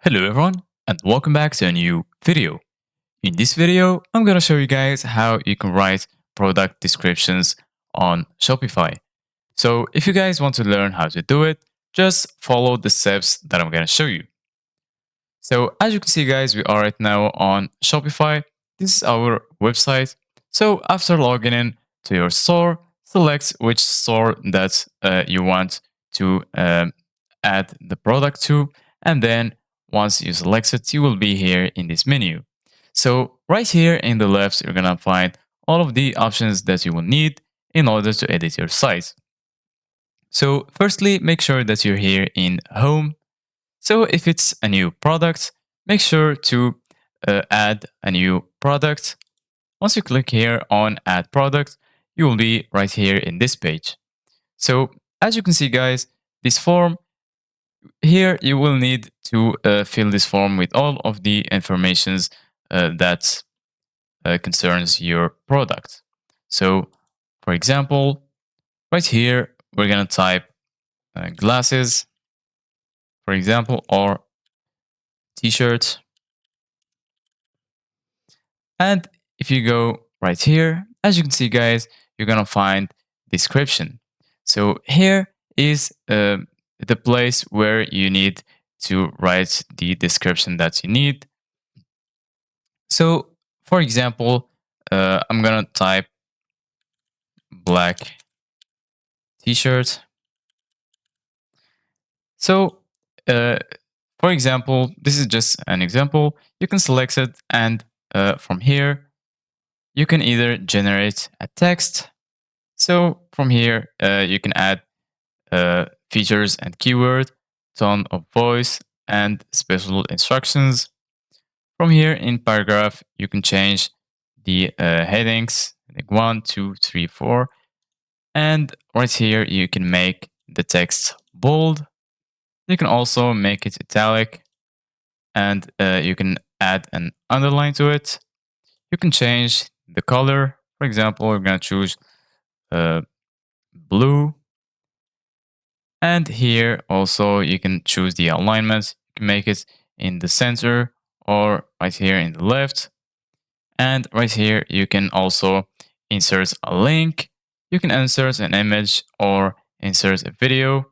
Hello everyone and welcome back to a new video. In this video, I'm going to show you guys how you can write product descriptions on Shopify. So if you guys want to learn how to do it, just follow the steps that I'm going to show you. So as you can see guys, we are right now on Shopify. This is our website. So after logging in to your store, select which store that you want to add the product to. And then once you select it, you will be here in this menu. So right here in the left, you're going to find all of the options that you will need in order to edit your site. So firstly, make sure that you're here in Home. So if it's a new product, make sure to add a new product. Once you click here on Add Product, you will be right here in this page. So as you can see, guys, this form here, you will need to fill this form with all of the informations that concerns your product. So for example, right here, we're going to type glasses, for example, or t-shirts. And if you go right here, as you can see, guys, you're going to find description. So here is the place where you need to write the description that you need. So for example, I'm going to type black t-shirt. So for example, this is just an example. You can select it and from here, you can either generate a text. So from here, you can add features and keyword, tone of voice, and special instructions. From here in paragraph, you can change the headings, like 1, 2, 3, 4. And right here, you can make the text bold. You can also make it italic, and you can add an underline to it. You can change the color. For example, we're going to choose blue. And here also you can choose the alignment. You can make it in the center or right here in the left. And right here you can also insert a link. You can insert an image or insert a video.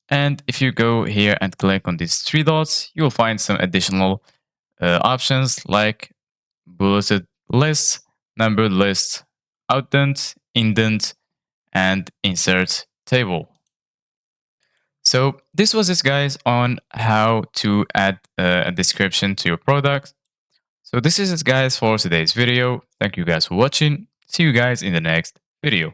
And if you go here and click on these three dots, you'll find some additional options like bulleted list, numbered list, outdent, indent, and insert table. So this was it, guys, on how to add a description to your product. So this is it, guys, for today's video. Thank you guys for watching. See you guys in the next video.